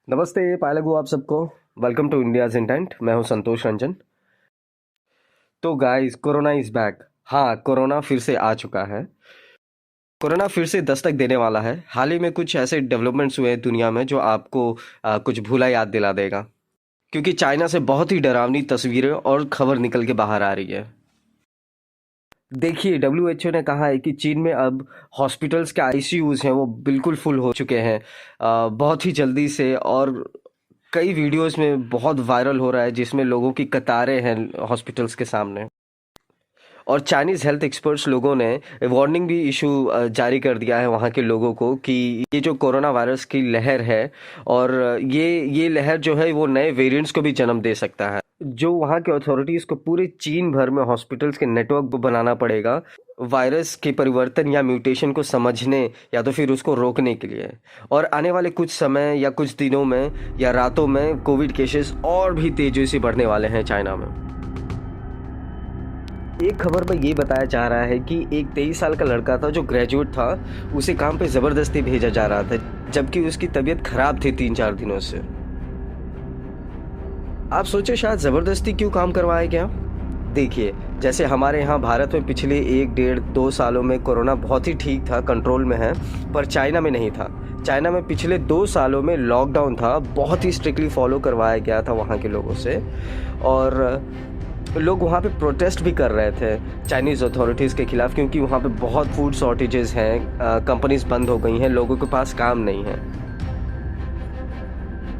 नमस्ते पायलगू आप सबको। Welcome to India's intent. मैं हूं संतोष रंजन। तो गाइस, कोरोना इज बैक। हाँ, कोरोना फिर से आ चुका है। कोरोना फिर से दस्तक देने वाला है। हाल ही में कुछ ऐसे डेवलपमेंट्स हुए हैं दुनिया में जो आपको कुछ भूला याद दिला देगा, क्योंकि चाइना से बहुत ही डरावनी तस्वीरें और खबर निकल के बाहर आ रही है। देखिए, डब्ल्यूएचओ ने कहा है कि चीन में अब हॉस्पिटल्स के आईसीयूज हैं वो बिल्कुल फुल हो चुके हैं बहुत ही जल्दी से। और कई वीडियोस में बहुत वायरल हो रहा है जिसमें लोगों की कतारें हैं हॉस्पिटल्स के सामने। और चाइनीज़ हेल्थ एक्सपर्ट्स लोगों ने वार्निंग भी इशू जारी कर दिया है वहाँ के लोगों को कि ये जो कोरोना वायरस की लहर है, और ये लहर जो है वो नए वेरिएंट्स को भी जन्म दे सकता है। जो वहाँ के अथॉरिटीज़ को पूरे चीन भर में हॉस्पिटल्स के नेटवर्क को बनाना पड़ेगा वायरस के परिवर्तन या म्यूटेशन को समझने या तो फिर उसको रोकने के लिए। और आने वाले कुछ समय या कुछ दिनों में या रातों में कोविड केसेस और भी तेजी से बढ़ने वाले हैं चाइना में। एक खबर में ये बताया जा रहा है कि एक 23 साल का लड़का था जो ग्रेजुएट था, उसे काम पे ज़बरदस्ती भेजा जा रहा था जबकि उसकी तबीयत खराब थी 3-4 दिनों से। आप सोचे शायद ज़बरदस्ती क्यों काम करवाया गया। देखिए, जैसे हमारे यहाँ भारत में पिछले 1-1.5-2 सालों में कोरोना बहुत ही ठीक था, कंट्रोल में है, पर चाइना में नहीं था। चाइना में पिछले 2 सालों में लॉकडाउन था, बहुत ही स्ट्रिक्टली फॉलो करवाया गया था वहाँ के लोगों से। और लोग वहाँ पे प्रोटेस्ट भी कर रहे थे चाइनीज़ अथॉरिटीज़ के ख़िलाफ़, क्योंकि वहाँ पे बहुत फूड शॉर्टेजेस हैं, कंपनीज बंद हो गई हैं, लोगों के पास काम नहीं है।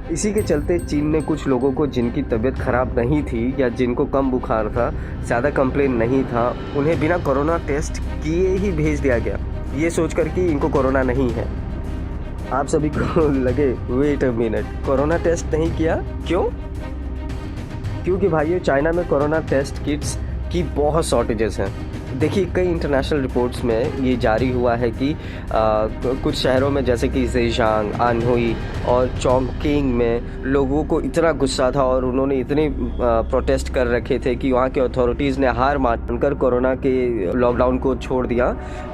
इसी के चलते चीन ने कुछ लोगों को जिनकी तबीयत ख़राब नहीं थी या जिनको कम बुखार था, ज़्यादा कंप्लेन नहीं था, उन्हें बिना कोरोना टेस्ट किए ही भेज दिया गया, ये सोचकर कि इनको कोरोना नहीं है। आप सभी को लगे wait a minute, corona test नहीं किया क्यों? क्योंकि भाइयों, चाइना में कोरोना टेस्ट किट्स की बहुत शॉर्टेजेस हैं। देखिए, कई इंटरनेशनल रिपोर्ट्स में ये जारी हुआ है कि कुछ शहरों में जैसे कि ज़ेजियांग, अनहुई और चॉन्गकिंग में लोगों को इतना गुस्सा था और उन्होंने इतने प्रोटेस्ट कर रखे थे कि वहाँ के अथॉरिटीज़ ने हार मानकर कोरोना के लॉकडाउन को छोड़ दिया।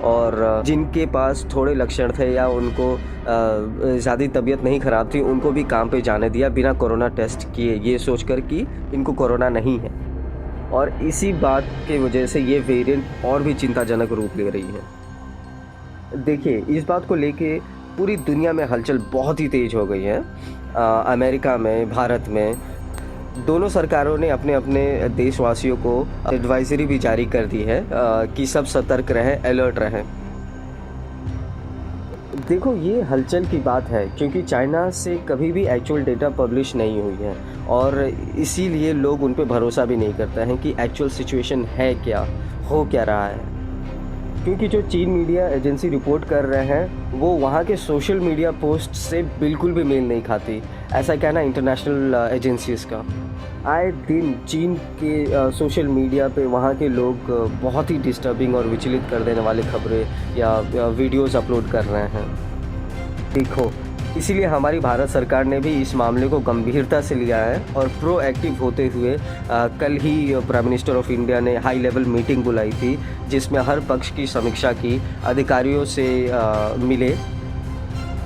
और जिनके पास थोड़े लक्षण थे या उनको ज़्यादा तबीयत नहीं ख़राब थी, उनको भी काम पे जाने दिया बिना कोरोना टेस्ट किए, ये सोचकर कि इनको कोरोना नहीं है। और इसी बात की वजह से ये वेरिएंट और भी चिंताजनक रूप ले रही है। देखिए, इस बात को लेके पूरी दुनिया में हलचल बहुत ही तेज़ हो गई है। अमेरिका में, भारत में दोनों सरकारों ने अपने अपने देशवासियों को एडवाइजरी भी जारी कर दी है कि सब सतर्क रहें, अलर्ट रहें। देखो, ये हलचल की बात है क्योंकि चाइना से कभी भी एक्चुअल डेटा पब्लिश नहीं हुई है और इसीलिए लोग उन पे भरोसा भी नहीं करते हैं कि एक्चुअल सिचुएशन है क्या, हो क्या रहा है। क्योंकि जो चीन मीडिया एजेंसी रिपोर्ट कर रहे हैं वो वहाँ के सोशल मीडिया पोस्ट से बिल्कुल भी मेल नहीं खाती, ऐसा कहना इंटरनेशनल एजेंसीज़ का। आए दिन चीन के सोशल मीडिया पे वहाँ के लोग बहुत ही डिस्टर्बिंग और विचलित कर देने वाले खबरें या वीडियोस अपलोड कर रहे हैं। देखो, इसीलिए हमारी भारत सरकार ने भी इस मामले को गंभीरता से लिया है और प्रोएक्टिव होते हुए कल ही प्राइम मिनिस्टर ऑफ इंडिया ने हाई लेवल मीटिंग बुलाई थी जिसमें हर पक्ष की समीक्षा की, अधिकारियों से मिले।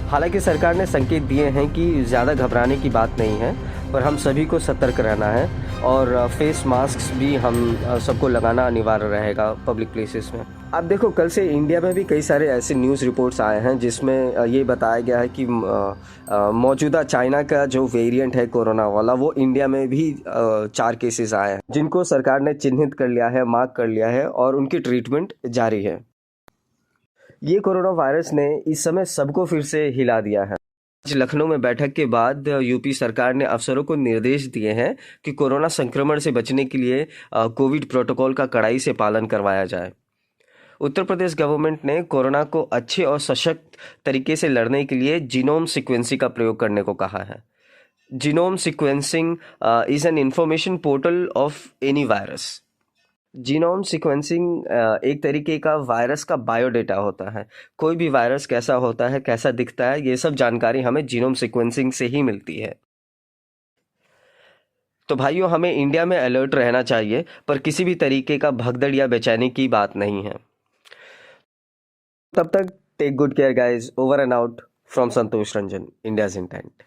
हालांकि सरकार ने संकेत दिए हैं कि ज़्यादा घबराने की बात नहीं है, पर हम सभी को सतर्क रहना है और फेस मास्क भी हम सबको लगाना अनिवार्य रहेगा पब्लिक प्लेसेस में। अब देखो, कल से इंडिया में भी कई सारे ऐसे न्यूज़ रिपोर्ट्स आए हैं जिसमें ये बताया गया है कि मौजूदा चाइना का जो वेरिएंट है कोरोना वाला, वो इंडिया में भी 4 केसेस आए हैं जिनको सरकार ने चिन्हित कर लिया है, मार्क कर लिया है और उनकी ट्रीटमेंट जारी है। ये कोरोना वायरस ने इस समय सबको फिर से हिला दिया है। आज लखनऊ में बैठक के बाद यूपी सरकार ने अफसरों को निर्देश दिए हैं कि कोरोना संक्रमण से बचने के लिए कोविड प्रोटोकॉल का कड़ाई से पालन करवाया जाए। उत्तर प्रदेश गवर्नमेंट ने कोरोना को अच्छे और सशक्त तरीके से लड़ने के लिए जीनोम सीक्वेंसिंग का प्रयोग करने को कहा है। Genome sequencing is an information portal of any virus. Genome sequencing एक तरीके का वायरस का बायोडेटा होता है। कोई भी वायरस कैसा होता है, कैसा दिखता है, ये सब जानकारी हमें जीनोम सीक्वेंसिंग से ही मिलती है। तो भाइयों, हमें इंडिया में अलर्ट रहना चाहिए, पर किसी भी तरीके का भगदड़ या बेचैनी की बात नहीं है। तब तक take good care guys. Over and out from Santosh Ranjan, India's intent.